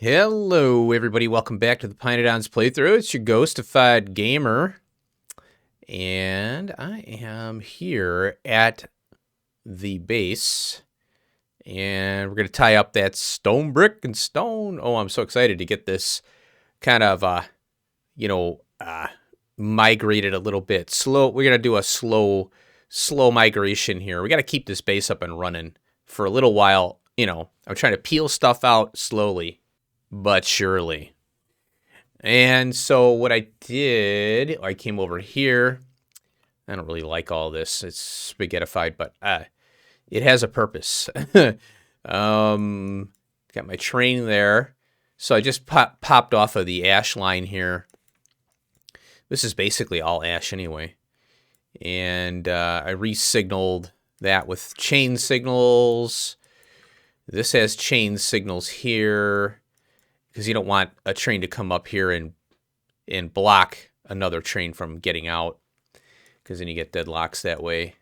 Hello, everybody. Welcome back to the pYanodons playthrough. It's your ghostified gamer, and I am here at the base, and we're going to tie up that stone brick and stone. Oh, I'm so excited to get this kind of, migrated a little bit. We're going to do a slow migration here. We got to keep this base up and running for a little while. I'm trying to peel stuff out slowly but surely. And so what I did, I came over here. I don't really like all this. It's spaghettified, but it has a purpose. Got my train there. So I just popped off of the ash line here. This is basically all ash anyway. And I re-signaled that with chain signals. This has chain signals here, because you don't want a train to come up here and block another train from getting out, because then you get deadlocks that way.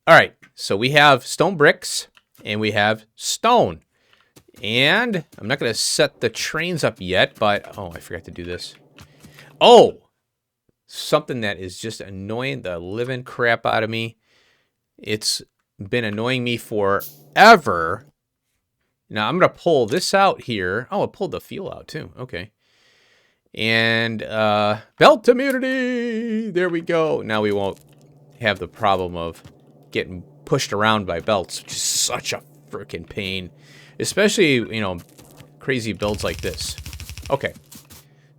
All right, so we have stone bricks, and we have stone. And I'm not going to set the trains up yet, but... Oh, I forgot to do this. Oh! Something that is just annoying the living crap out of me. It's been annoying me forever. Now, I'm going to pull this out here. Oh, I pulled the fuel out, too. Okay. And belt immunity. There we go. Now we won't have the problem of getting pushed around by belts, which is such a freaking pain. Especially, crazy builds like this. Okay.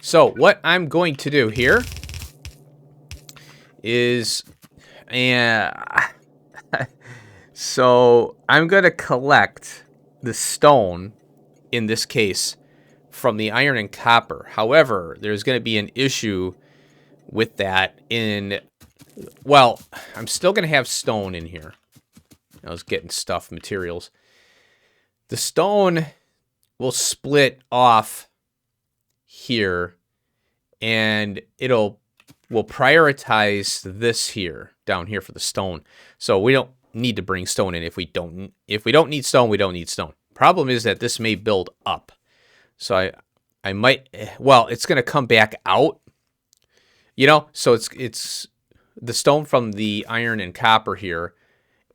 So, what I'm going to do here is... so, I'm going to collect the stone, in this case, from the iron and copper. However, there's going to be an issue with that well, I'm still going to have stone in here. I was getting materials. The stone will split off here, and we'll prioritize this here, down here for the stone. So we don't need to bring stone in. If we don't need stone, we don't need stone. Problem is that this may build up. So I might, well, it's going to come back out. So it's the stone from the iron and copper here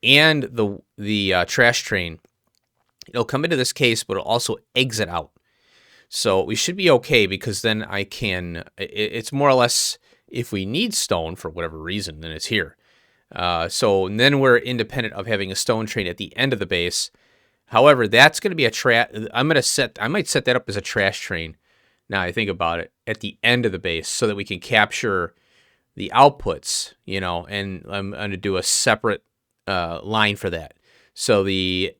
and the trash train. It'll come into this case, but it'll also exit out. So we should be okay, because then I can, it's more or less, if we need stone for whatever reason, then it's here. So then we're independent of having a stone train at the end of the base. However, that's going to be I might set that up as a trash train. Now I think about it, at the end of the base, so that we can capture the outputs, and I'm going to do a separate line for that. So the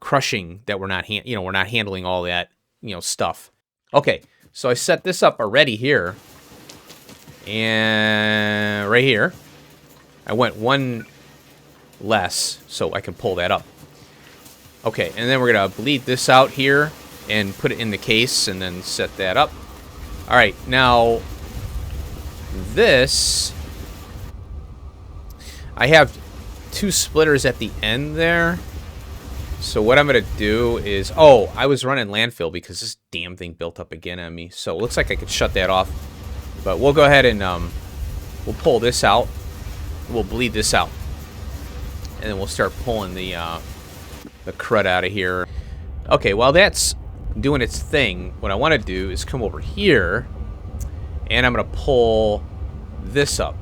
crushing that we're not handling all that, stuff. Okay, so I set this up already here, and right here. I went one less, so I can pull that up. Okay, and then we're going to bleed this out here and put it in the case and then set that up. All right, now this, I have two splitters at the end there. So what I'm going to do is, I was running landfill because this damn thing built up again on me. So it looks like I could shut that off. But we'll go ahead and we'll pull this out. We'll bleed this out, and then we'll start pulling the crud out of here. Okay, while that's doing its thing, what I want to do is come over here, and I'm going to pull this up.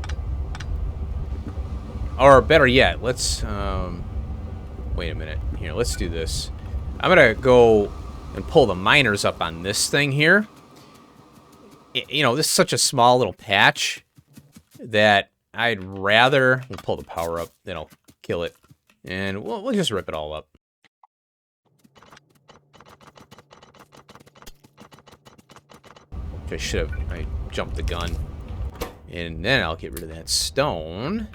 Or better yet, let's wait a minute. Here, let's do this. I'm going to go and pull the miners up on this thing here. This is such a small little patch that I'd rather... We'll pull the power up. That'll kill it. And we'll just rip it all up. Which I jumped the gun. And then I'll get rid of that stone.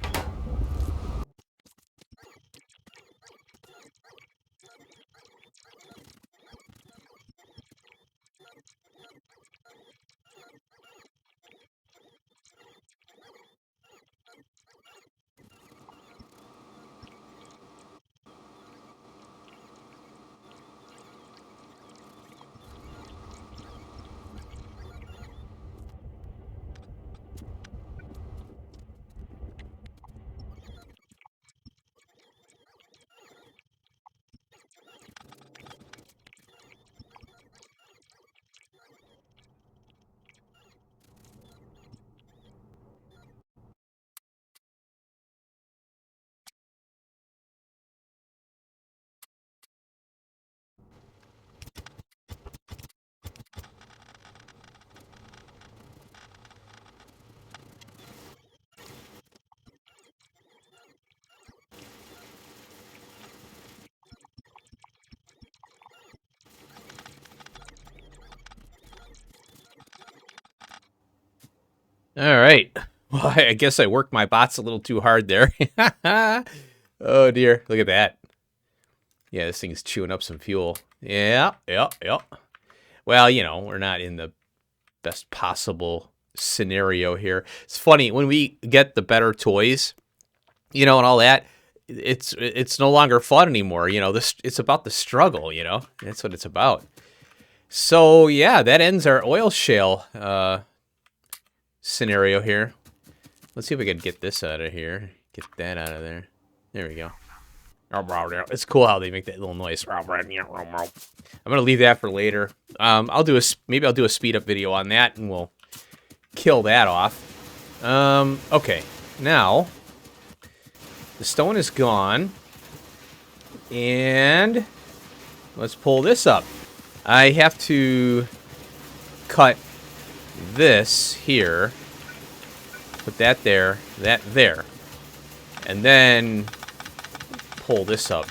All right. Well, I guess I worked my bots a little too hard there. Oh, dear. Look at that. Yeah, this thing's chewing up some fuel. Yeah. Well, you know, we're not in the best possible scenario here. It's funny, when we get the better toys, you know, and all that, it's no longer fun anymore. You know, it's about the struggle, you know? That's what it's about. So, yeah, that ends our oil shale scenario here. Let's see if we can get this out of here. Get that out of there. There we go. It's cool how they make that little noise. I'm gonna leave that for later. Maybe I'll do a speed up video on that, and we'll kill that off. Okay, now the stone is gone, and let's pull this up. I have to cut this here, put that there, and then pull this up.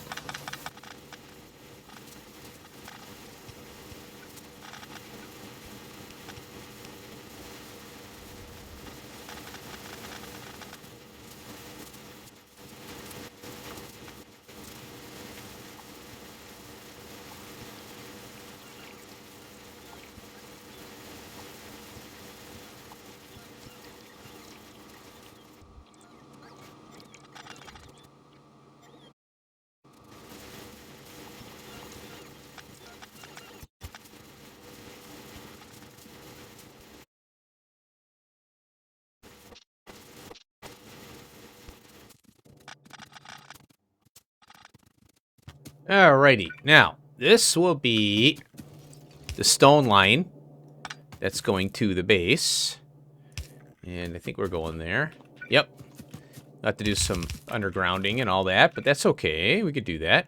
Alrighty, now this will be the stone line that's going to the base, and I think we're going there. Yep, have to do some undergrounding and all that, but that's okay. We could do that.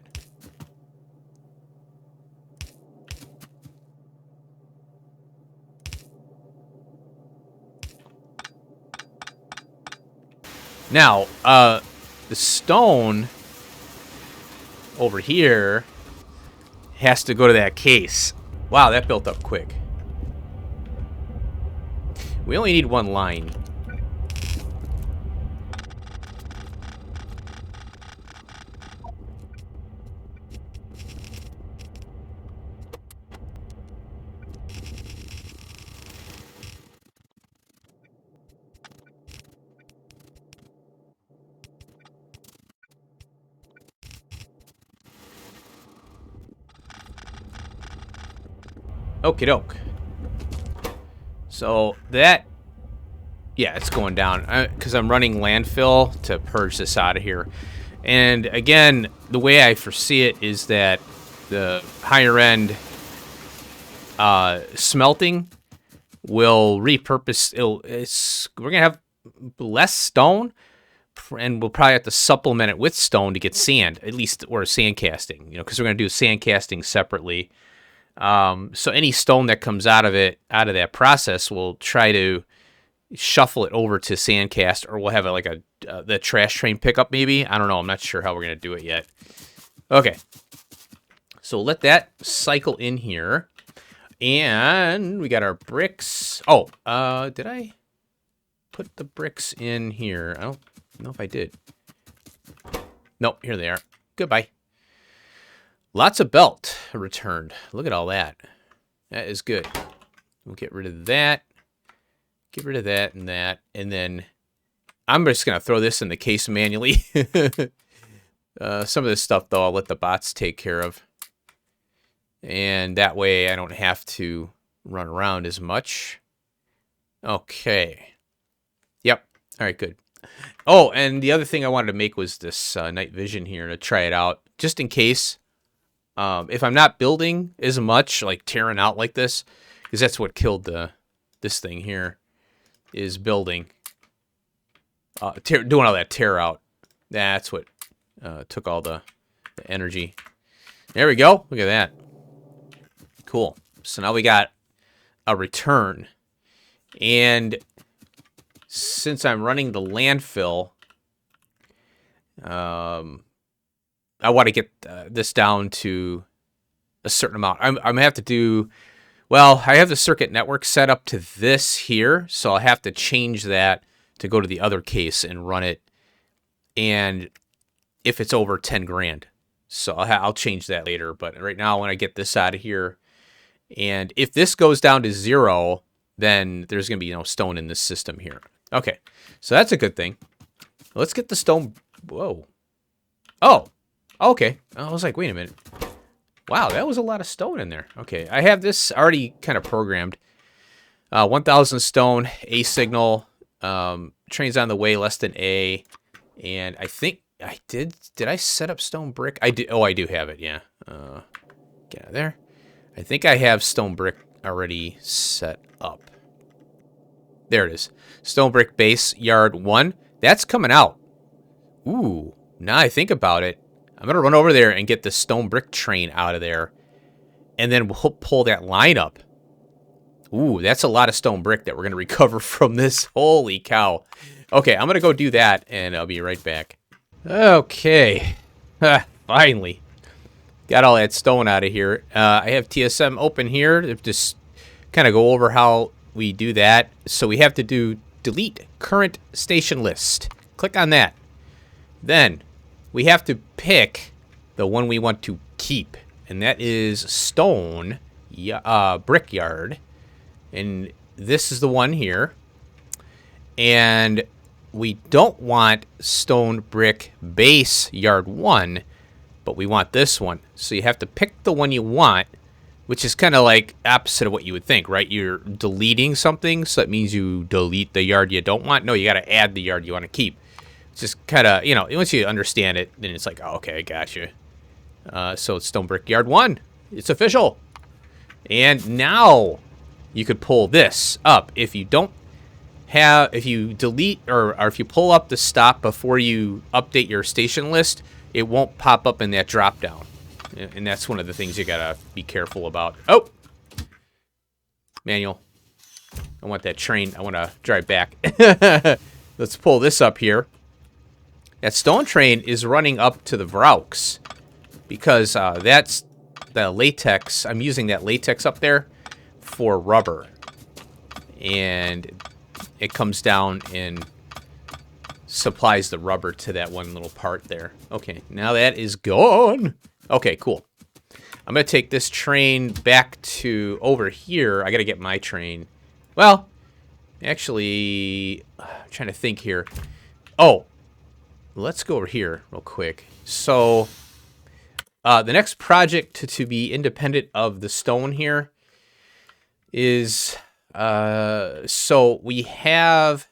Now, the stone over here has to go to that case. Wow, that built up quick. We only need one line. Okie doke. So that, yeah, it's going down because I'm running landfill to purge this out of here. And again, the way I foresee it is that the higher end smelting will repurpose. We're gonna have less stone, and we'll probably have to supplement it with stone to get sand, at least, or sand casting. You know, because we're gonna do sand casting separately. So any stone that comes out of that process, we'll try to shuffle it over to sandcast, or we'll have the trash train pickup maybe. I don't know. I'm not sure how we're going to do it yet. Okay. So let that cycle in here. And we got our bricks. Oh, did I put the bricks in here? I don't know if I did. Nope, here they are. Goodbye. Lots of belt returned. Look at all that. That is good. We'll get rid of that. Get rid of that and that. And then I'm just going to throw this in the case manually. Some of this stuff, though, I'll let the bots take care of. And that way I don't have to run around as much. Okay. Yep. All right, good. Oh, and the other thing I wanted to make was this night vision here to try it out. Just in case. If I'm not building as much, like tearing out like this, because that's what killed this thing here, is building. Doing all that tear out. That's what took all the energy. There we go. Look at that. Cool. So now we got a return. And since I'm running the landfill, I want to get this down to a certain amount. I'm going to have to do Well, I have the circuit network set up to this here, so I'll have to change that to go to the other case and run it. And if it's over 10 grand. So I'll change that later. But right now, when I get this out of here, and if this goes down to 0, then there's going to be no stone in this system here. Okay, so that's a good thing. Let's get the stone. Whoa. Oh, okay. I was like, wait a minute. Wow, that was a lot of stone in there. Okay, I have this already kind of programmed. 1,000 stone, A signal, trains on the way, less than A. And I think I did I set up stone brick? I did. Oh, I do have it, yeah. Get out of there. I think I have stone brick already set up. There it is. Stone brick base, yard 1. That's coming out. Ooh, now I think about it. I'm going to run over there and get the stone brick train out of there. And then we'll pull that line up. Ooh, that's a lot of stone brick that we're going to recover from this. Holy cow. Okay, I'm going to go do that, and I'll be right back. Okay. Finally. Got all that stone out of here. I have TSM open here to just kind of go over how we do that. So we have to do delete current station list. Click on that. Then we have to pick the one we want to keep, and that is stone brickyard. And this is the one here. And we don't want stone brick base yard 1, but we want this one. So you have to pick the one you want, which is kind of like opposite of what you would think, right? You're deleting something, so that means you delete the yard you don't want. No, you got to add the yard you want to keep. It's just kind of, you know, once you understand it, then it's like, oh, okay, I got you. So it's stone brick yard 1. It's official. And now you could pull this up. If you don't have, if you delete or if you pull up the stop before you update your station list, it won't pop up in that drop down. And that's one of the things you gotta be careful about. Oh! Manual. I want that train. I want to drive back. Let's pull this up here. That stone train is running up to the Vraux because that's the latex. I'm using that latex up there for rubber. And it comes down and supplies the rubber to that one little part there. Okay, now that is gone. Okay, cool. I'm going to take this train back to over here. I got to get my train. Well, actually, I'm trying to think here. Oh, let's go over here real quick. So, the next project to be independent of the stone here is, so we have,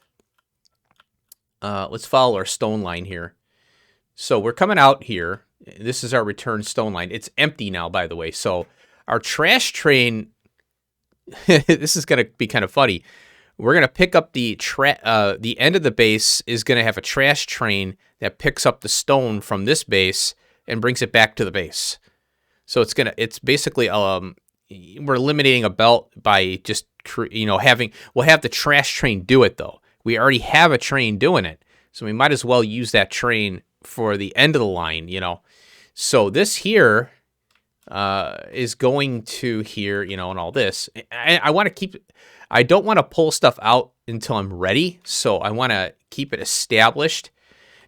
let's follow our stone line here. So we're coming out here. This is our return stone line. It's empty now, by the way. So our trash train, this is going to be kind of funny. We're going to pick up the end of the base is going to have a trash train that picks up the stone from this base and brings it back to the base. So it's basically, we're eliminating a belt by just, we'll have the trash train do it though. We already have a train doing it. So we might as well use that train for the end of the line, So this here is going to here, and all this. I want to keep, I don't want to pull stuff out until I'm ready. So I want to keep it established.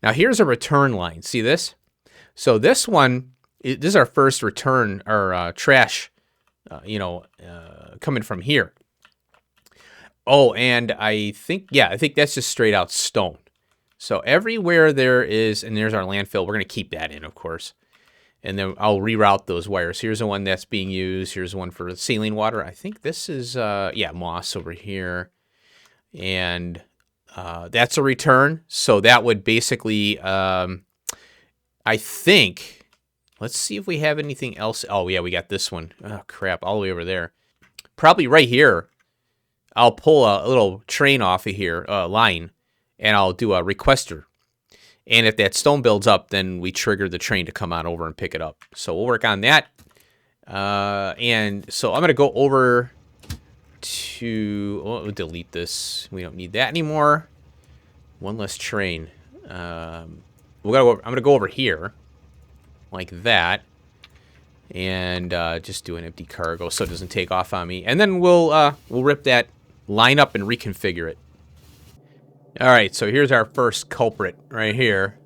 Now here's a return line. See this? So this one, this is our first return or trash, coming from here. Oh, and I think that's just straight out stone. So everywhere there is, and there's our landfill, we're going to keep that in, of course. And then I'll reroute those wires. Here's the one that's being used. Here's one for saline water. I think this is, moss over here. And that's a return. So that would basically, I think, let's see if we have anything else. Oh, yeah, we got this one. Oh, crap, all the way over there. Probably right here. I'll pull a little train off of here, line, and I'll do a requester. And if that stone builds up, then we trigger the train to come on over and pick it up. So we'll work on that. And so I'm going to go over to, we'll delete this. We don't need that anymore. One less train. I'm going to go over here like that. And just do an empty cargo so it doesn't take off on me. And then we'll rip that line up and reconfigure it. All right, so here's our first culprit right here.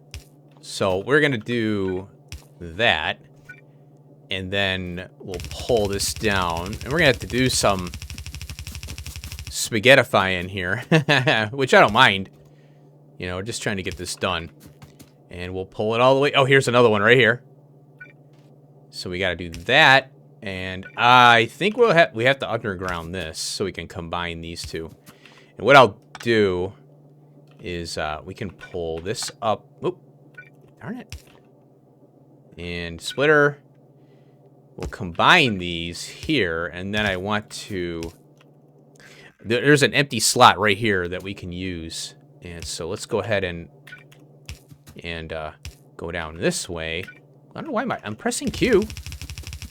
So we're going to do that. And then we'll pull this down. And we're going to have to do some spaghettifying here, which I don't mind. You know, we're just trying to get this done. And we'll pull it all the way. Oh, here's another one right here. So we got to do that. And I think we have to underground this so we can combine these two. And what I'll do is we can pull this up. Oop, darn it. And splitter. We'll combine these here. And then I want to... There's an empty slot right here that we can use. And so let's go ahead and go down this way. I don't know why I'm pressing Q.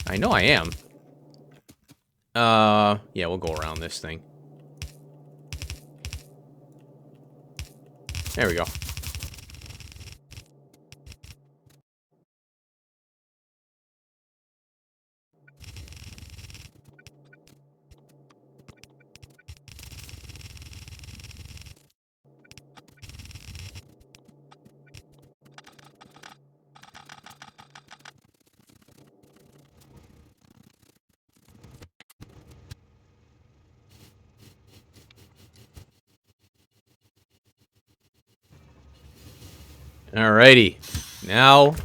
I know I am. Yeah, we'll go around this thing. There we go. Alrighty. Now,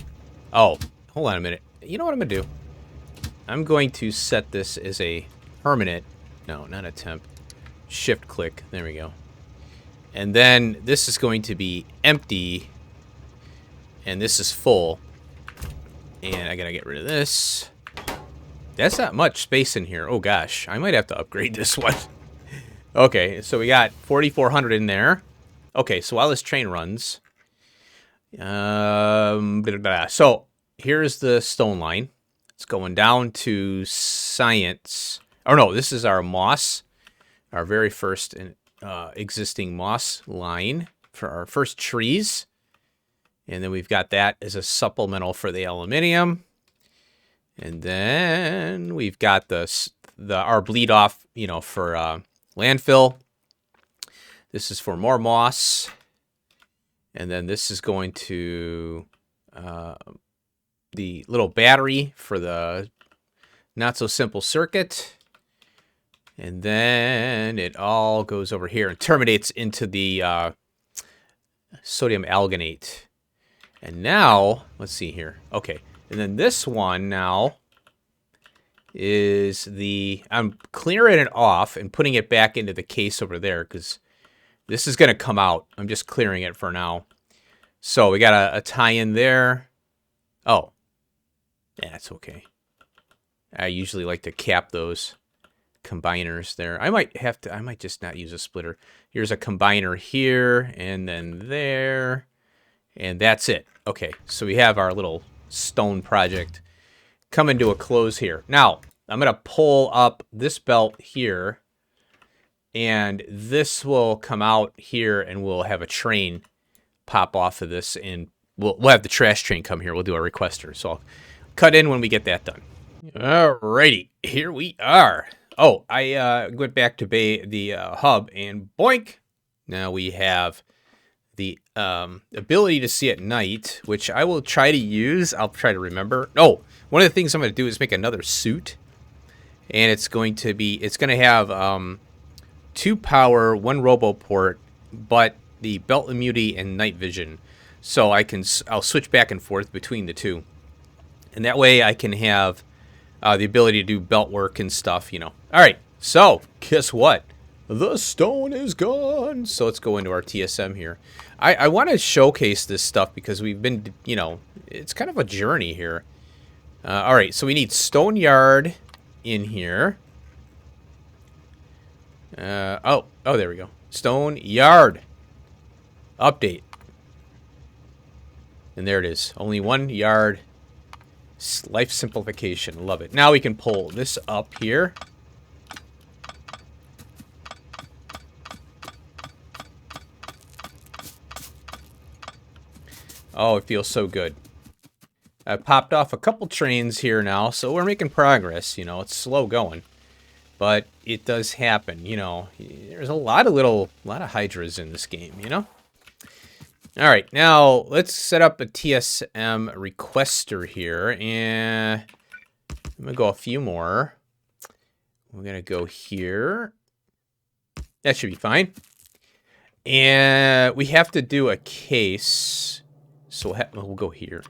oh, hold on a minute. You know what I'm going to do? I'm going to set this as a permanent, no, not a temp, shift click. There we go. And then this is going to be empty, and this is full. And I got to get rid of this. That's not much space in here. Oh, gosh. I might have to upgrade this one. Okay, so we got 4,400 in there. Okay, so while this train runs... So here's the stone line. It's going down to science. Oh no, this is our moss, our very first existing moss line for our first trees. And then we've got that as a supplemental for the aluminium. And then we've got our bleed off, you know, for landfill. This is for more moss. And then this is going to the little battery for the not-so-simple circuit. And then it all goes over here and terminates into the sodium alginate. And now, let's see here. Okay, and then this one now is I'm clearing it off and putting it back into the case over there because... this is going to come out. I'm just clearing it for now. So we got a tie-in there. Oh. Yeah, that's okay. I usually like to cap those combiners there. I might just not use a splitter. Here's a combiner here and then there. And that's it. Okay, so we have our little stone project coming to a close here. Now, I'm going to pull up this belt here. And this will come out here, and we'll have a train pop off of this, and we'll have the trash train come here. We'll do a requester. So I'll cut in when we get that done. Alrighty, here we are. Oh, I went back to the hub, and boink! Now we have the ability to see at night, which I will try to use. I'll try to remember. Oh, one of the things I'm going to do is make another suit, and it's going to have 2 power, 1 robo port, but the belt immunity and night vision. So I'll switch back and forth between the two. And that way I can have the ability to do belt work and stuff, you know. All right, so guess what? The stone is gone. So let's go into our TSM here. I want to showcase this stuff because we've been, you know, it's kind of a journey here. All right, so we need stone yard in here. Oh, there we go. Stone yard. Update. And there it is. Only 1 yard. Life simplification. Love it. Now we can pull this up here. Oh, it feels so good. I popped off a couple trains here now, so we're making progress. You know, it's slow going, but it does happen. You know, there's a lot of hydras in this game. You know. All right, now let's set up a TSM requester here, and I'm gonna go a few more. We're gonna go here. That should be fine. And we have to do a case, so we'll go here.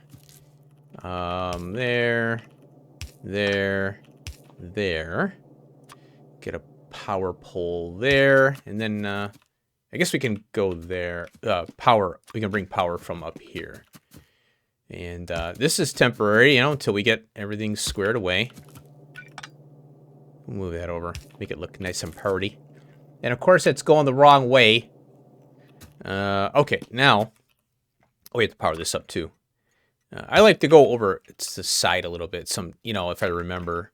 There. Get a power pole there, and then I guess we can go there. We can bring power from up here. And this is temporary, you know, until we get everything squared away. We'll move that over, make it look nice and pretty. And of course, it's going the wrong way. Okay, now we have to power this up too. I like to go over to the side a little bit. You know, if I remember.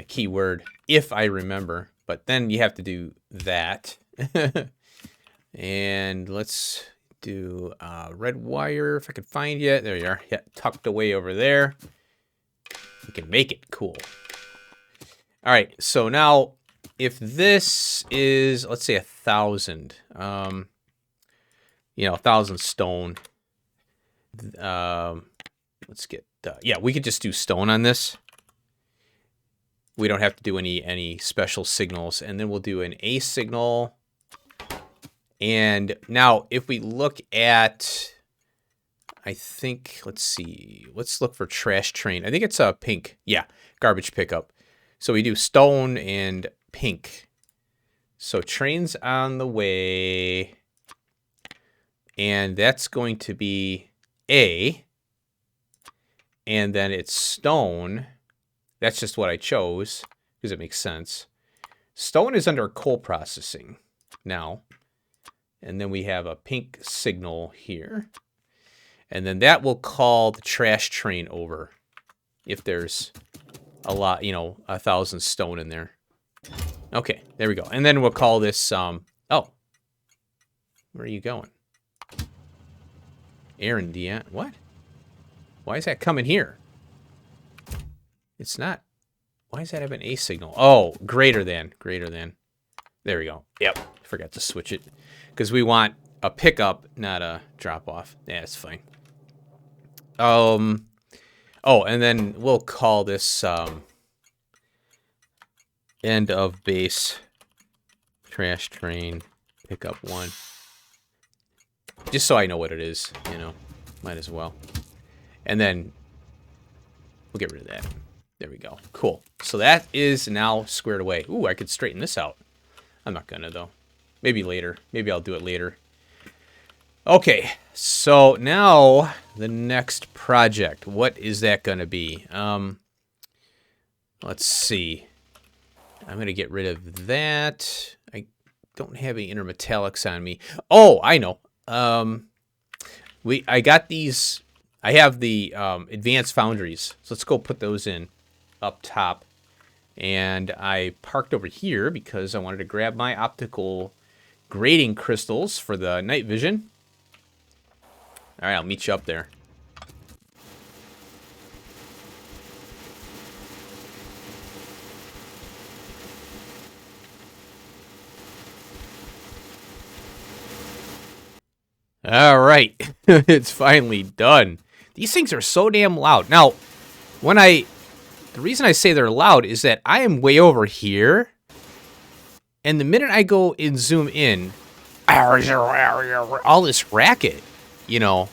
Keyword, if I remember. But then you have to do that. And let's do red wire, if I can find you. There you are. Yeah, tucked away over there. We can make it cool. All right, so now if this is, let's say 1,000, you know, 1,000 stone. Let's get, yeah, we could just do stone on this. We don't have to do any special signals. And then we'll do an A signal. And now if we look at, I think, let's see, let's look for trash train. I think it's a pink. Yeah, garbage pickup. So we do stone and pink. So train's on the way. And that's going to be A. And then it's stone. That's just what I chose because it makes sense. Stone is under coal processing now. And then we have a pink signal here. And then that will call the trash train over if there's a lot, you know, 1,000 stone in there. Okay, there we go. And then we'll call this, oh, where are you going? Aaron, what? Why is that coming here? It's not. Why does that have an A signal? Oh, greater than. There we go. Yep, forgot to switch it. Because we want a pickup, not a drop off. Yeah, it's fine. Oh, and then we'll call this end of base trash train pickup 1. Just so I know what it is, you know. Might as well. And then we'll get rid of that. There we go. Cool. So that is now squared away. Ooh, I could straighten this out. I'm not gonna, though. Maybe later. Maybe I'll do it later. Okay, so now the next project. What is that gonna be? Let's see. I'm gonna get rid of that. I don't have any intermetallics on me. Oh, I know. I got these. I have the advanced foundries. So let's go put those in up top. And I parked over here because I wanted to grab my optical grading crystals for the night vision. All right, I'll meet you up there. All right, it's finally done. These things are so damn loud. Now, the reason I say they're loud is that I am way over here, and the minute I go and zoom in, all this racket, you know,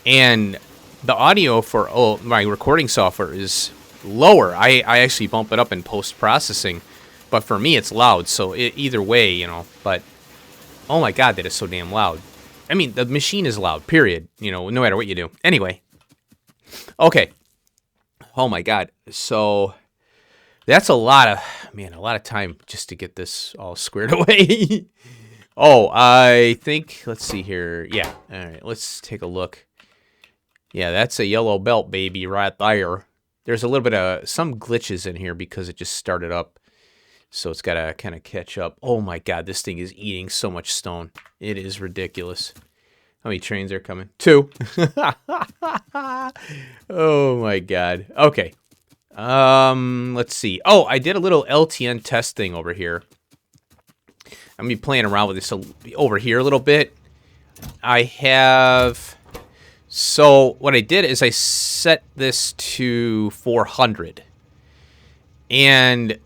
and the audio for my recording software is lower. I actually bump it up in post-processing, but for me it's loud, so either way, you know, but oh my god, that is so damn loud. I mean, the machine is loud, period, you know, no matter what you do. Anyway, okay. Oh my god, so that's a lot of time just to get this all squared away. Oh, I think, let's see here. Yeah, all right, let's take a look. Yeah, that's a yellow belt, baby, right there. There's a little bit of some glitches in here because it just started up. So it's got to kind of catch up. Oh my god, this thing is eating so much stone. It is ridiculous. How many trains are coming? 2. Oh my god. Okay. Let's see. Oh, I did a little LTN test thing over here. I'm gonna be playing around with this over here a little bit. I have... So, what I did is I set this to 400. And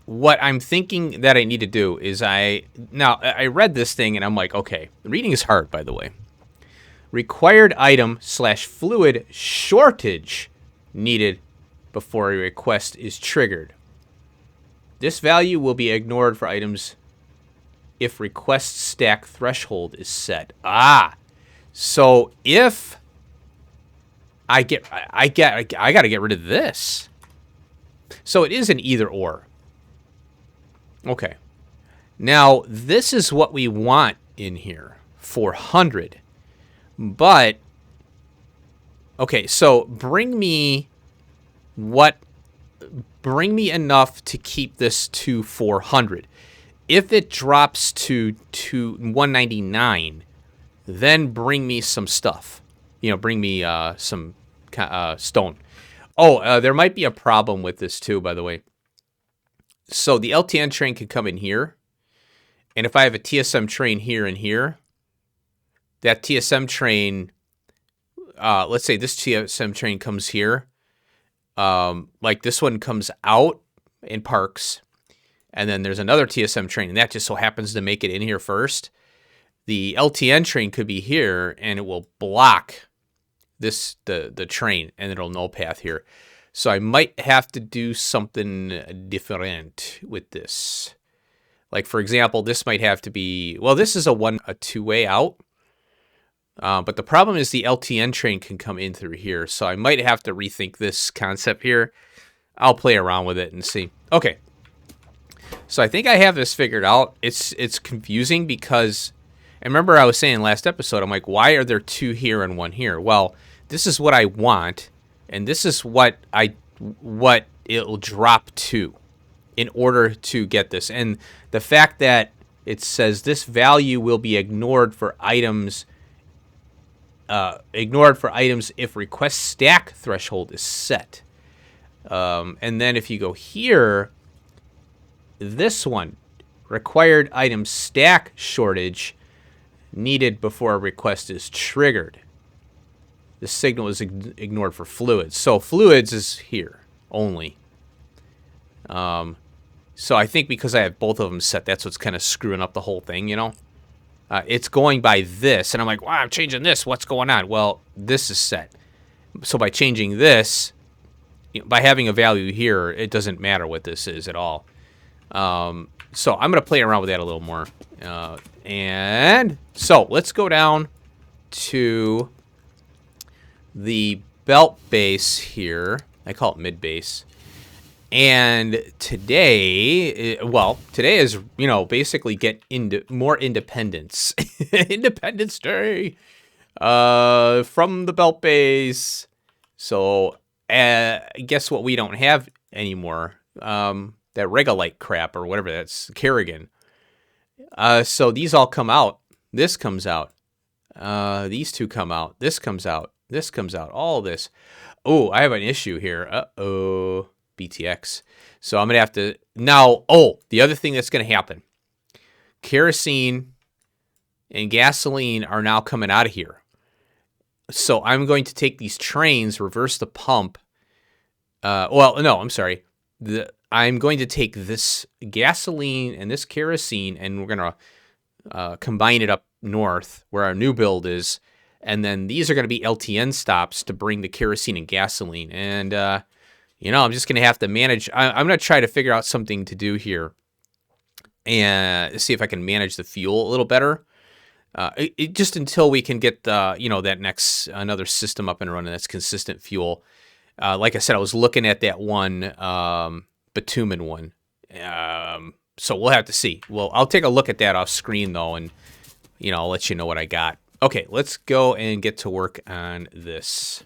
what I'm thinking that I need to do is now, I read this thing and I'm like, okay, reading is hard, by the way. Required item / fluid shortage needed before a request is triggered. This value will be ignored for items if request stack threshold is set. So if I got to get rid of this. So it is an either or. Okay. Now, this is what we want in here, 400. But, okay, so bring me enough to keep this to 400. If it drops to 199, then bring me some stuff. You know, bring me some stone. Oh, there might be a problem with this too, by the way. So the LTN train could come in here. And if I have a TSM train here and here, that TSM train, let's say this TSM train comes here. Like this one comes out and parks. And then there's another TSM train, and that just so happens to make it in here first. The LTN train could be here, and it will block the train, and it'll null path here. So I might have to do something different with this. Like, for example, this might have to be... Well, this is a two-way out. But the problem is the LTN train can come in through here. So I might have to rethink this concept here. I'll play around with it and see. Okay. So I think I have this figured out. It's confusing because... And remember I was saying last episode, I'm like, why are there 2 here and 1 here? Well, this is what I want, and this is what it'll drop to in order to get this. And the fact that it says this value will be ignored for items if request stack threshold is set. And then if you go here, this one, required item stack shortage needed before a request is triggered. The signal is ignored for fluids. So fluids is here only. So I think because I have both of them set, that's what's kind of screwing up the whole thing, you know? It's going by this, and I'm like, wow, I'm changing this. What's going on? Well, this is set. So by changing this, by having a value here, it doesn't matter what this is at all. So I'm going to play around with that a little more. And so let's go down to the belt base here. I call it mid base. And today is, basically get into more independence. Independence Day from the belt base. So guess what we don't have anymore? That Regalite crap or whatever, that's Kerrigan. So these all come out. This comes out. These two come out. This comes out. This comes out. All this. Oh, I have an issue here. Uh-oh. BTX. So I'm going to have to... Now, the other thing that's going to happen. Kerosene and gasoline are now coming out of here. So I'm going to take these trains, reverse the pump. I'm sorry. I'm going to take this gasoline and this kerosene, and we're going to combine it up north where our new build is. And then these are going to be LTN stops to bring the kerosene and gasoline. And, I'm just going to have to manage. I'm going to try to figure out something to do here and see if I can manage the fuel a little better. Just until we can get that next another system up and running that's consistent fuel. Like I said, I was looking at that one bitumen one. So we'll have to see. Well, I'll take a look at that off screen though, and I'll let you know what I got. Okay, let's go and get to work on this.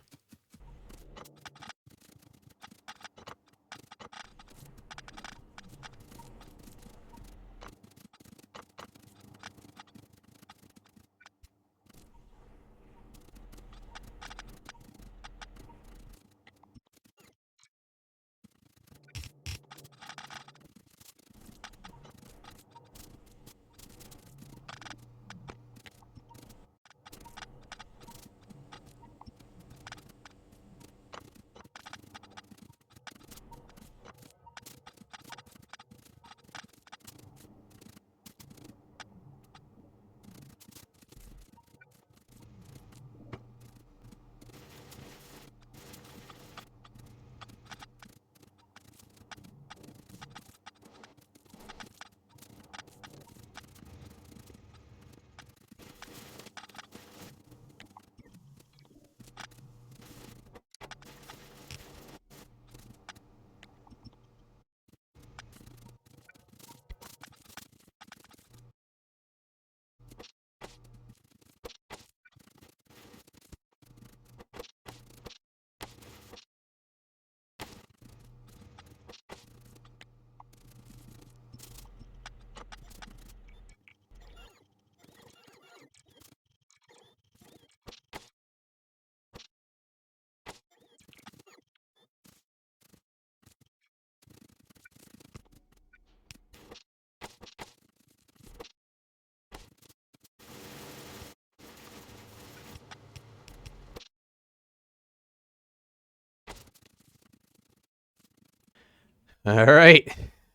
All right.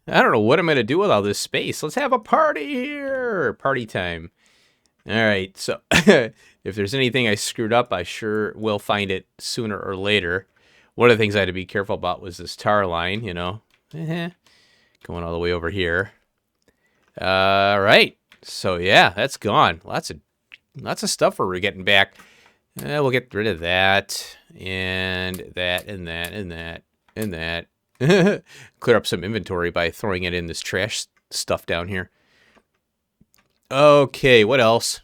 I don't know what I'm going to do with all this space. Let's have a party here. Party time. All right. So if there's anything I screwed up, I sure will find it sooner or later. One of the things I had to be careful about was this tar line, you know. Going all the way over here. All right. So yeah, that's gone. Lots of stuff we're getting back. We'll get rid of that and that and that and that and that. Clear up some inventory by throwing it in this trash stuff down here. Okay, what else?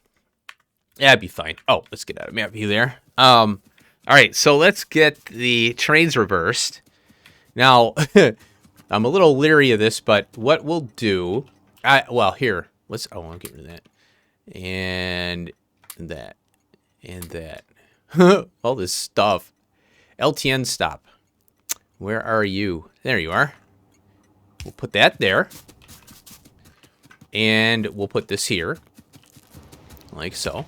That'd be fine. Oh, let's get out of map view there. All right, so let's get the trains reversed. Now, I'm a little leery of this, but what we'll do... well, here. I'll get rid of that. And that. And that. All this stuff. LTN stop. Where are you? There you are. We'll put that there. And we'll put this here. Like so.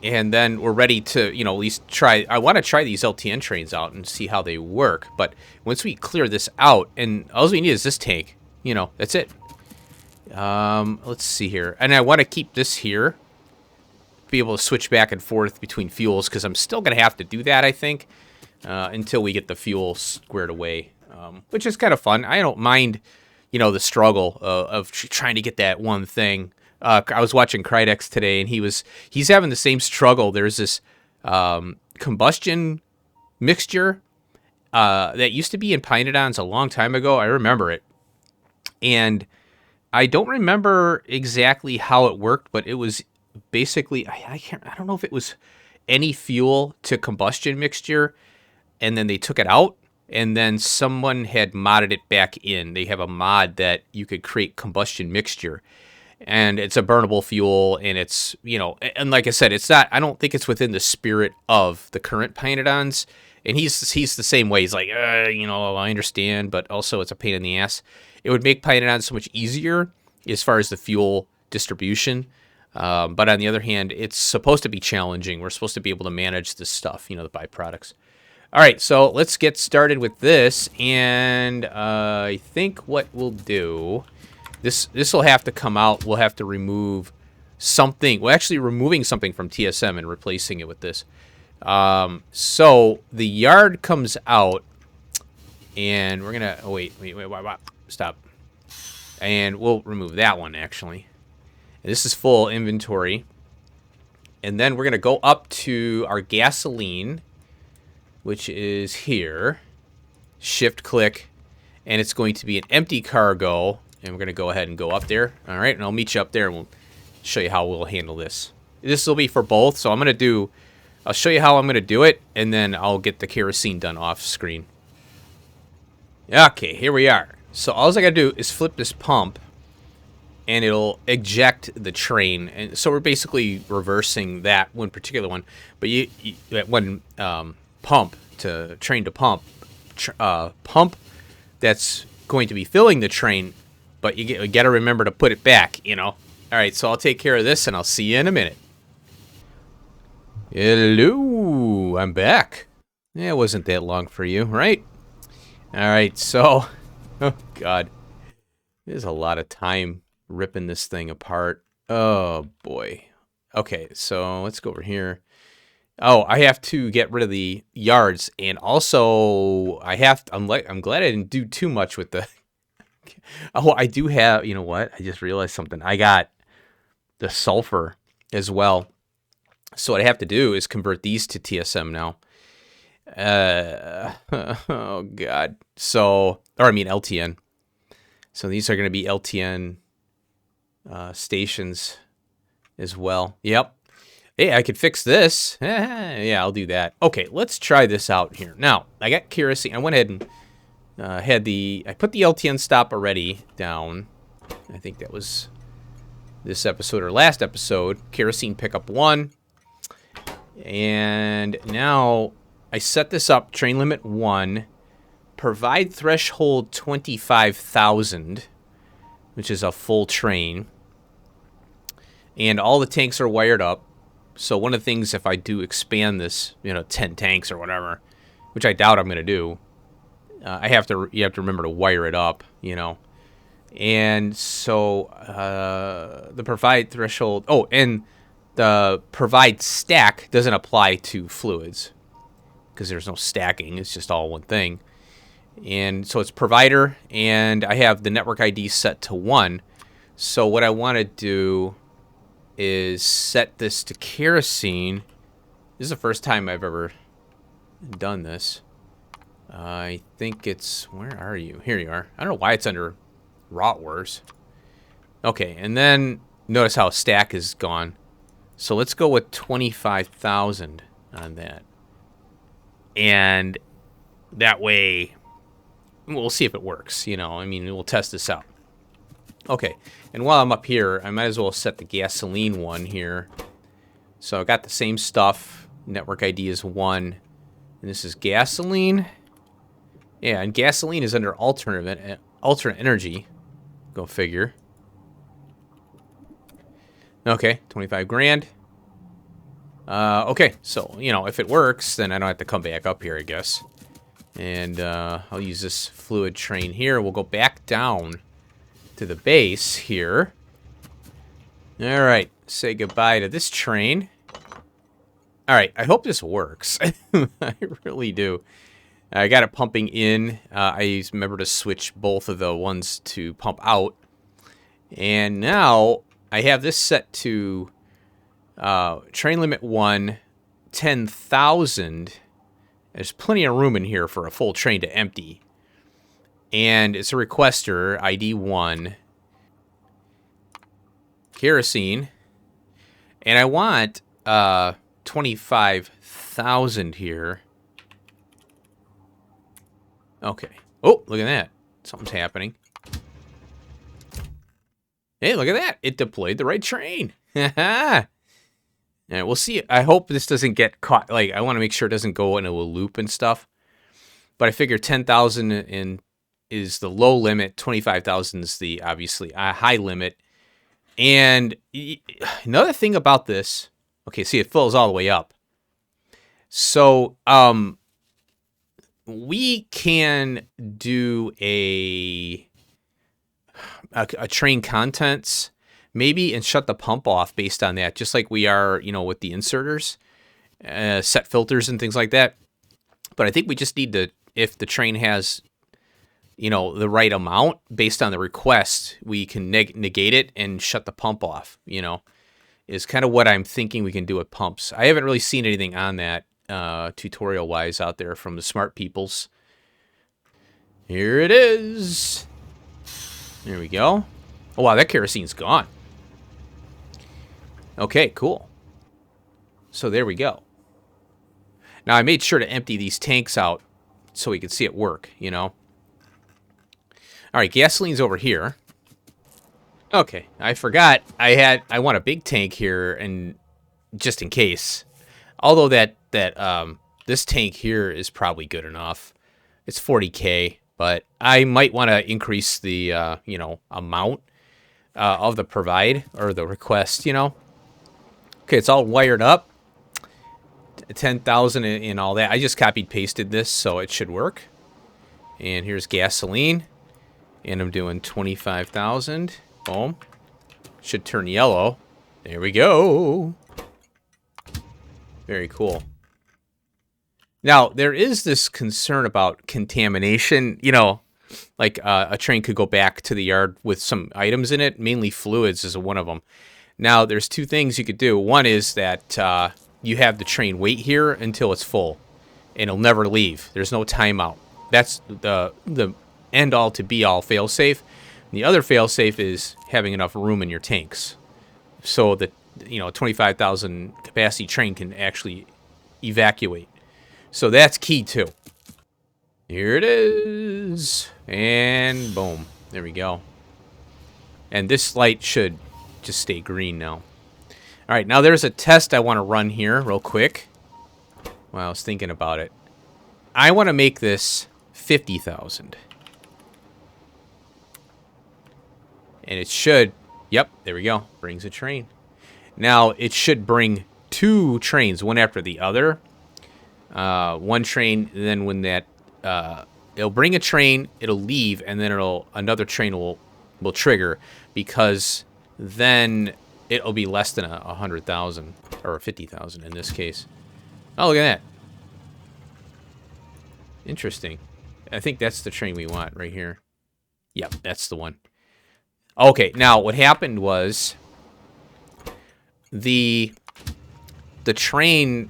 And then we're ready to, you know, at least try. I want to try these LTN trains out and see how they work. But once we clear this out, and all we need is this tank. You know, that's it. Let's see here. And I want to keep this here. Be able to switch back and forth between fuels, because I'm still going to have to do that, I think. Until we get the fuel squared away. Which is kind of fun. I don't mind, you know, the struggle of trying to get that one thing. I was watching Krydex today, and he's having the same struggle. There's this combustion mixture that used to be in pYanodons a long time ago. I remember it. And I don't remember exactly how it worked, but it was basically, I don't know if it was any fuel to combustion mixture, and then they took it out, and then someone had modded it back in. They have a mod that you could create combustion mixture, and it's a burnable fuel, and it's, you know, and like I said, it's not, I don't think it's within the spirit of the current pYanodons, and he's the same way. He's like, you know, I understand, but also it's a pain in the ass. It would make pYanodons so much easier as far as the fuel distribution, but on the other hand, it's supposed to be challenging. We're supposed to be able to manage this stuff, you know, the byproducts. All right, so let's get started with this, and I think what we'll do, this will have to come out. We'll have to remove something. We're actually removing something from TSM and replacing it with this. So the yard comes out, and we're gonna. Oh wait, stop. And we'll remove that one actually. And this is full inventory, and then we're gonna go up to our gasoline, which is here. Shift click, and it's going to be an empty cargo, and we're going to go ahead and go up there. All right, and I'll meet you up there, and we'll show you how we'll handle this. This will be for both, so I'll show you how I'm going to do it, and then I'll get the kerosene done off screen. Okay, here we are. So all I got to do is flip this pump, and it'll eject the train. And so we're basically reversing that one particular one, but pump to train to pump, pump that's going to be filling the train, but you got to remember to put it back, you know. All right, so I'll take care of this, and I'll see you in a minute. Hello, I'm back. Yeah, it wasn't that long for you, right? All right, so, oh God, there's a lot of time ripping this thing apart. Oh boy. Okay, so let's go over here. Oh, I have to get rid of the yards, and also I'm glad I didn't do too much with the. Oh, I do have. You know what? I just realized something. I got the sulfur as well. So what I have to do is convert these to TSM now. Oh God. LTN. So these are going to be LTN stations as well. Yep. Hey, I could fix this. Yeah, I'll do that. Okay, let's try this out here. Now, I got kerosene. I went ahead and I put the LTN stop already down. I think that was this episode or last episode. Kerosene pickup 1. And now I set this up, train limit 1. Provide threshold 25,000, which is a full train. And all the tanks are wired up. So one of the things, if I do expand this, 10 tanks or whatever, which I doubt I'm going to do, You have to remember to wire it up, you know. And so the provide threshold. Oh, and the provide stack doesn't apply to fluids because there's no stacking. It's just all one thing. And so it's provider, and I have the network ID set to 1. So what I want to do is set this to kerosene. This is the first time I've ever done this. I think it's... Where are you? Here you are. I don't know why it's under Rot Wars. Okay, and then notice how stack is gone. So let's go with 25,000 on that. And that way... We'll see if it works, you know. I mean, we'll test this out. Okay, and while I'm up here, I might as well set the gasoline one here. So I got the same stuff. Network ID is 1. And this is gasoline. Yeah, and gasoline is under alternate energy. Go figure. Okay, 25 grand. Okay, so, you know, if it works, then I don't have to come back up here, I guess. And I'll use this fluid train here. We'll go back down to the base here. All right, say goodbye to this train. All right, I hope this works. I really do. I got it pumping in. I remember to switch both of the ones to pump out. And now I have this set to train limit 1, 10,000. There's plenty of room in here for a full train to empty. And it's a requester, ID 1. Kerosene. And I want 25,000 here. Okay. Oh, look at that. Something's happening. Hey, look at that. It deployed the right train. Haha. And we'll see. I hope this doesn't get caught. Like, I want to make sure it doesn't go into a loop and stuff. But I figure 10,000 is the low limit. 25,000 is the, obviously, high limit. And another thing about this. Okay, see, it fills all the way up. So, we can do a train contents, maybe, and shut the pump off based on that, just like we are, you know, with the inserters, set filters and things like that. But I think we just need to, if the train has, you know, the right amount based on the request, we can negate it and shut the pump off, you know, is kind of what I'm thinking we can do with pumps. I haven't really seen anything on that tutorial-wise out there from the smart peoples. Here it is. There we go. Oh, wow, that kerosene's gone. Okay, cool. So there we go. Now, I made sure to empty these tanks out so we could see it work, you know. All right, gasoline's over here. Okay, I forgot. I want a big tank here, and just in case. Although this tank here is probably good enough. It's 40K, but I might want to increase the you know, amount of the provide or the request, you know. Okay, it's all wired up. 10,000 and all that. I just copied pasted this, so it should work. And here's gasoline, and I'm doing 25,000. Boom. Should turn yellow. There we go. Very cool. Now, there is this concern about contamination. You know, like a train could go back to the yard with some items in it. Mainly fluids is one of them. Now, there's two things you could do. One is that you have the train wait here until it's full, and it'll never leave. There's no timeout. That's the end all to be all fail-safe. The other fail-safe is having enough room in your tanks, so that, you know, a 25,000 capacity train can actually evacuate. So that's key too. Here it is, and boom, there we go. And this light should just stay green now. All right, now there's a test I want to run here real quick. Well, I was thinking about it. I want to make this 50,000. And it should, yep, there we go, brings a train. Now, it should bring 2 trains, one after the other. One train, and then when that it'll bring a train, it'll leave, and then another train will trigger, because then it'll be less than 100,000 or 50,000 in this case. Oh, look at that. Interesting. I think that's the train we want right here. Yep, that's the one. Okay, now what happened was the train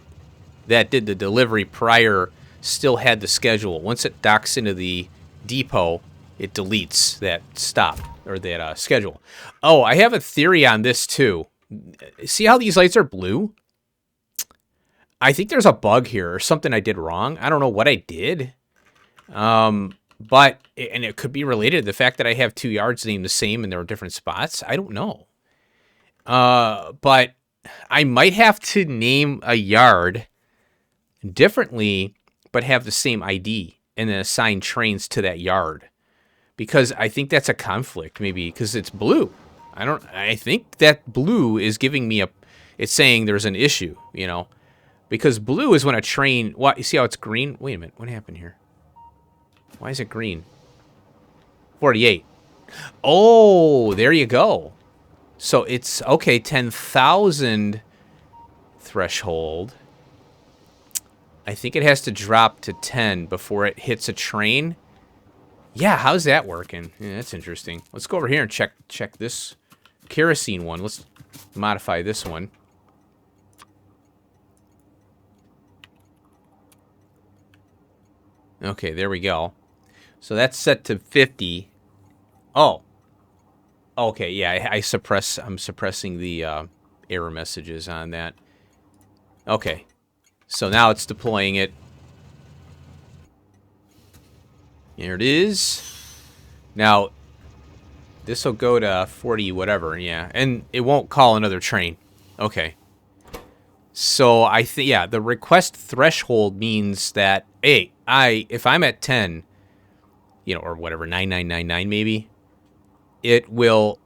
that did the delivery prior still had the schedule. Once it docks into the depot, it deletes that stop or that schedule. Oh, I have a theory on this too. See how these lights are blue? I think there's a bug here or something I did wrong. I don't know what I did. But it could be related to the fact that I have 2 yards named the same and there are different spots. I don't know. But I might have to name a yard differently, but have the same ID and then assign trains to that yard, because I think that's a conflict, maybe because it's blue. I think that blue is giving me it's saying there's an issue, you know, because blue is when a train, what, you see how it's green? Wait a minute. What happened here? Why is it green? 48. Oh, there you go. So it's, okay, 10,000 threshold. I think it has to drop to 10 before it hits a train. Yeah, how's that working? Yeah, that's interesting. Let's go over here and check this kerosene one. Let's modify this one. Okay, there we go. So that's set to 50. Oh. Okay, yeah, I'm suppressing the error messages on that. Okay. So now it's deploying it. Here it is. Now, this will go to 40 whatever, yeah. And it won't call another train. Okay. So I think, yeah, the request threshold means that, hey, if I'm at 10, you know, or whatever, 9999 maybe, it will,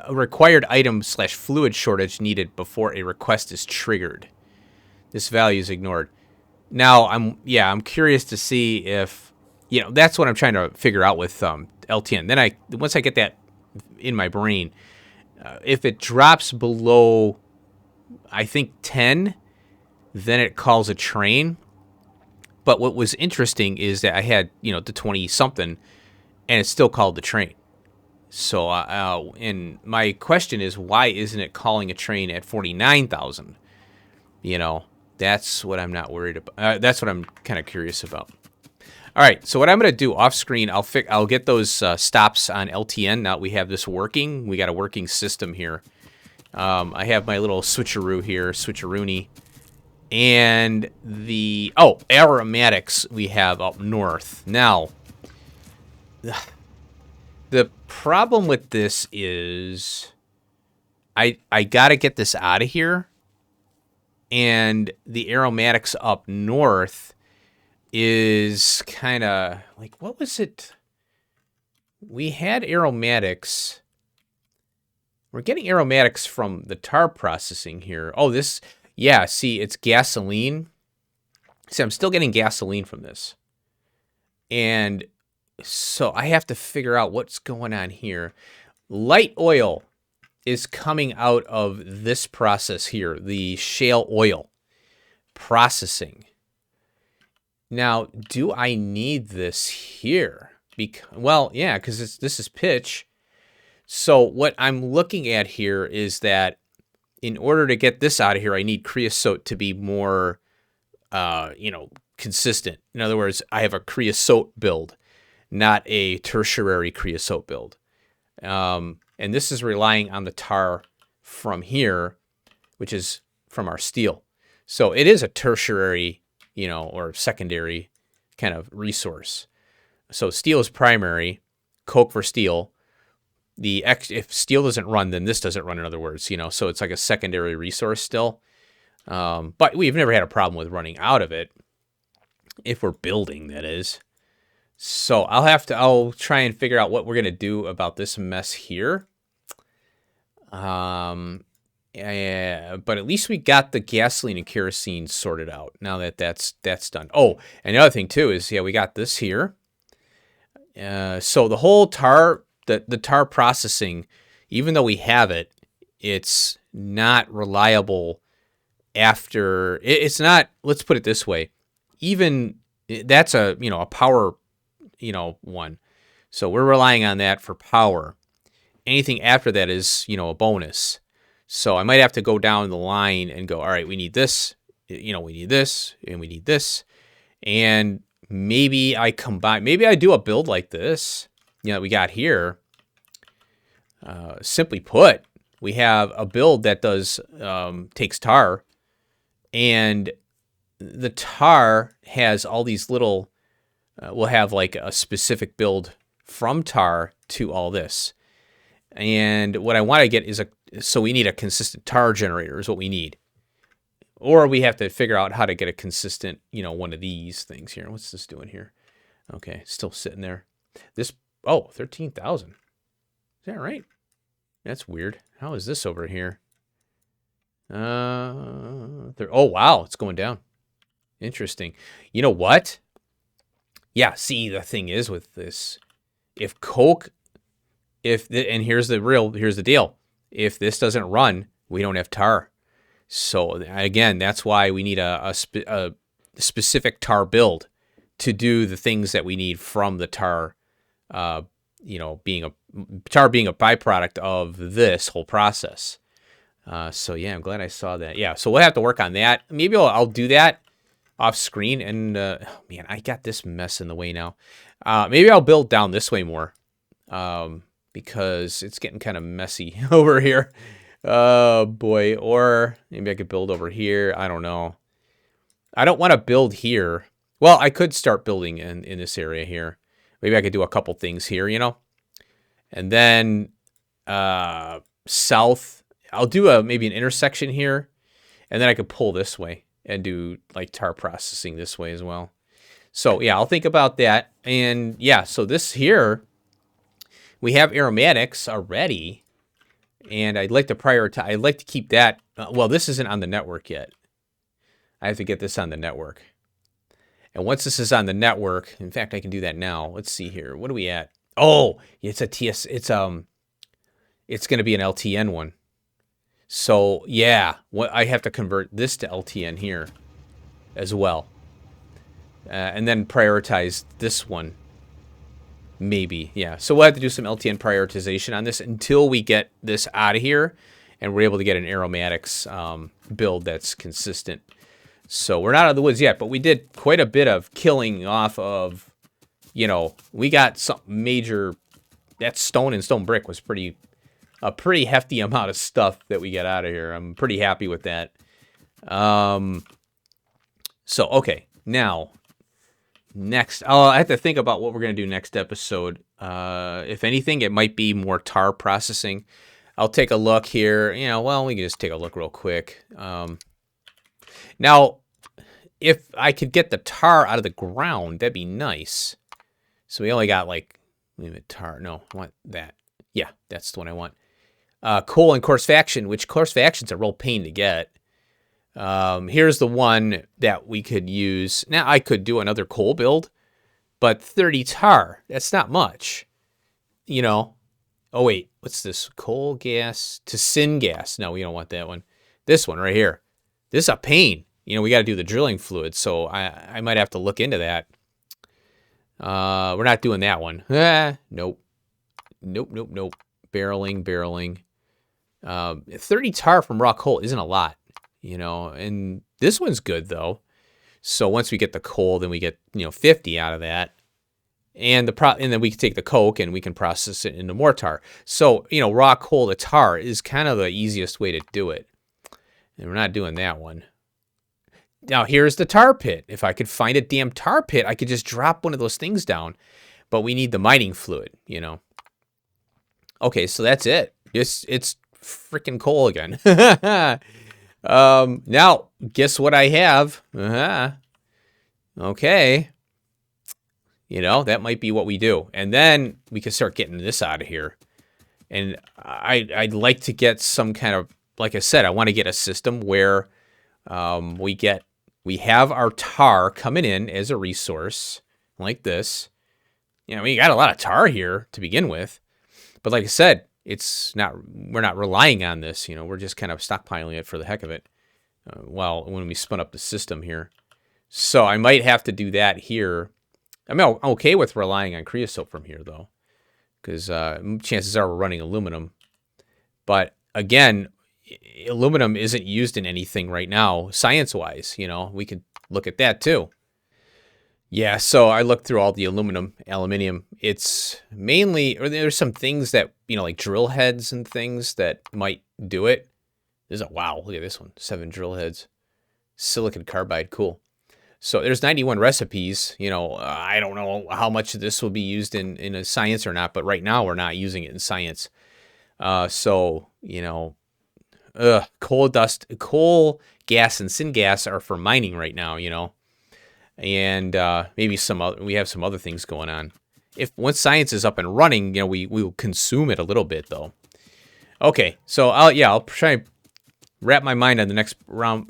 a required item / fluid shortage needed before a request is triggered. This value is ignored. Now, I'm curious to see if, you know, that's what I'm trying to figure out with LTN. Then once I get that in my brain, if it drops below, I think 10, then it calls a train. But what was interesting is that I had, you know, the 20 something, and it still called the train. So, and my question is, why isn't it calling a train at 49,000? You know, that's what I'm not worried about. That's what I'm kind of curious about. All right, so what I'm going to do off screen, I'll get those stops on LTN. Now that we have this working, we got a working system here. I have my little switcheroo here, switcheroony. And the, aromatics we have up north. Now, the problem with this is I got to get this out of here. And the aromatics up north is kind of like, what was it? We had aromatics. We're getting aromatics from the tar processing here. Oh, this, yeah, see, it's gasoline. See, I'm still getting gasoline from this. And so I have to figure out what's going on here. Light oil is coming out of this process here, the shale oil processing. Now, do I need this here? Well, yeah, because this is pitch. So what I'm looking at here is that in order to get this out of here, I need creosote to be more, consistent. In other words, I have a creosote build, not a tertiary creosote build. And this is relying on the tar from here, which is from our steel. So it is a tertiary, or secondary kind of resource. So steel is primary, coke for steel. If steel doesn't run, then this doesn't run, in other words, so it's like a secondary resource still. But we've never had a problem with running out of it, if we're building, that is. So I'll try and figure out what we're going to do about this mess here. And But at least we got the gasoline and kerosene sorted out now that that's done. Oh, and the other thing too is, yeah, we got this here. So the whole tar, the tar processing, even though we have it, it's not reliable after, it's not, let's put it this way. Even that's a power, one. So we're relying on that for power. Anything after that is, a bonus. So I might have to go down the line and go, all right, we need this, we need this, and we need this. And maybe I do a build like this, that we got here. Simply put, we have a build that does, takes tar, and the tar has all these little, we'll have like a specific build from tar to all this. And what I want to get is so we need a consistent tar generator is what we need. Or we have to figure out how to get a consistent, one of these things here. What's this doing here? Okay, still sitting there. This, 13,000. Is that right? That's weird. How is this over here? Oh, wow, it's going down. Interesting. You know what? Yeah, see, the thing is with this, and here's the deal. If this doesn't run, we don't have tar. So again, that's why we need a specific tar build to do the things that we need from the tar, being a byproduct of this whole process. So yeah, I'm glad I saw that. Yeah, so we'll have to work on that. Maybe I'll do that off screen. And man, I got this mess in the way now. Maybe I'll build down this way more, because it's getting kind of messy over here. Oh boy. Or maybe I could build over here. I don't know. I don't want to build here. Well, I could start building in this area here. Maybe I could do a couple things here, and then south, I'll do maybe an intersection here, and then I could pull this way and do like tar processing this way as well. So yeah, I'll think about that. And yeah, so this here, we have aromatics already, and I'd like to prioritize. I'd like to keep that. Well, this isn't on the network yet. I have to get this on the network. And once this is on the network, in fact, I can do that now. Let's see here. What are we at? Oh, it's a TS. It's going to be an LTN one. So yeah, I have to convert this to LTN here as well, and then prioritize this one. Maybe, yeah. So we'll have to do some LTN prioritization on this until we get this out of here, and we're able to get an aromatics build that's consistent. So we're not out of the woods yet, but we did quite a bit of killing off of, we got some major. That stone and stone brick was a pretty hefty amount of stuff that we get out of here. I'm pretty happy with that. So, okay, now, next, I have to think about what we're going to do next episode. If anything, it might be more tar processing. I'll take a look here. We can just take a look real quick. Now, if I could get the tar out of the ground, that'd be nice. So we only got tar. No, I want that. Yeah, that's the one I want. Coal and coarse faction, which coarse faction's a real pain to get. Here's the one that we could use. Now, I could do another coal build, but 30 tar, that's not much. Oh, wait, what's this? Coal gas to syngas. No, we don't want that one. This one right here. This is a pain. We got to do the drilling fluid, so I might have to look into that. We're not doing that one. Nope. Nope. Barreling. 30 tar from raw coal isn't a lot, and this one's good though. So once we get the coal, then we get, 50 out of that. And then we can take the coke and we can process it into more tar. So, raw coal to tar is kind of the easiest way to do it. And we're not doing that one. Now, here's the tar pit. If I could find a damn tar pit, I could just drop one of those things down. But we need the mining fluid, Okay, so that's it. It's freaking coal again. Now, guess what I have? Okay. That might be what we do. And then we can start getting this out of here. And I'd like to get some kind of like I said, I want to get a system where we have our tar coming in as a resource like this. We got a lot of tar here to begin with, but like I said, we're not relying on this. We're just kind of stockpiling it for the heck of it. When we spun up the system here, so I might have to do that here. I'm okay with relying on creosote from here though, because chances are we're running aluminum. But again, aluminum isn't used in anything right now, science-wise. We could look at that too. Yeah, so I looked through all the aluminium. It's mainly, or there's some things that, like drill heads and things that might do it. Wow, look at this one, 7 drill heads. Silicon carbide, cool. So there's 91 recipes. I don't know how much of this will be used in a science or not, but right now we're not using it in science. Coal gas, and syngas are for mining right now, and maybe we have some other things going on. Once science is up and running, we will consume it a little bit though. Okay, so I'll try to wrap my mind on the next round.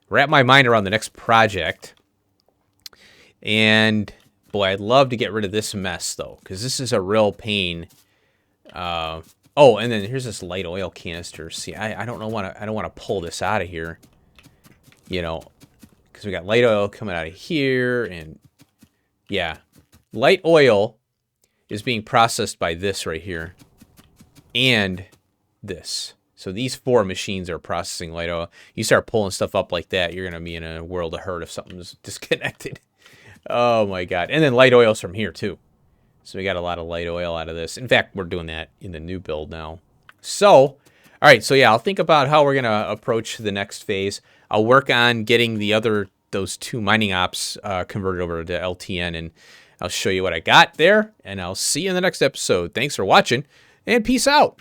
Wrap my mind around the next project. And boy, I'd love to get rid of this mess though, because this is a real pain. And then here's this light oil canister. See, I don't want to pull this out of here, because we got light oil coming out of here, and yeah, light oil is being processed by this right here, and this. So these 4 machines are processing light oil. You start pulling stuff up like that, you're gonna be in a world of hurt if something's disconnected. Oh my God! And then light oil's from here too. So we got a lot of light oil out of this. In fact, we're doing that in the new build now. So, all right. So yeah, I'll think about how we're gonna approach the next phase. I'll work on getting those 2 mining ops converted over to LTN, and I'll show you what I got there. And I'll see you in the next episode. Thanks for watching, and peace out.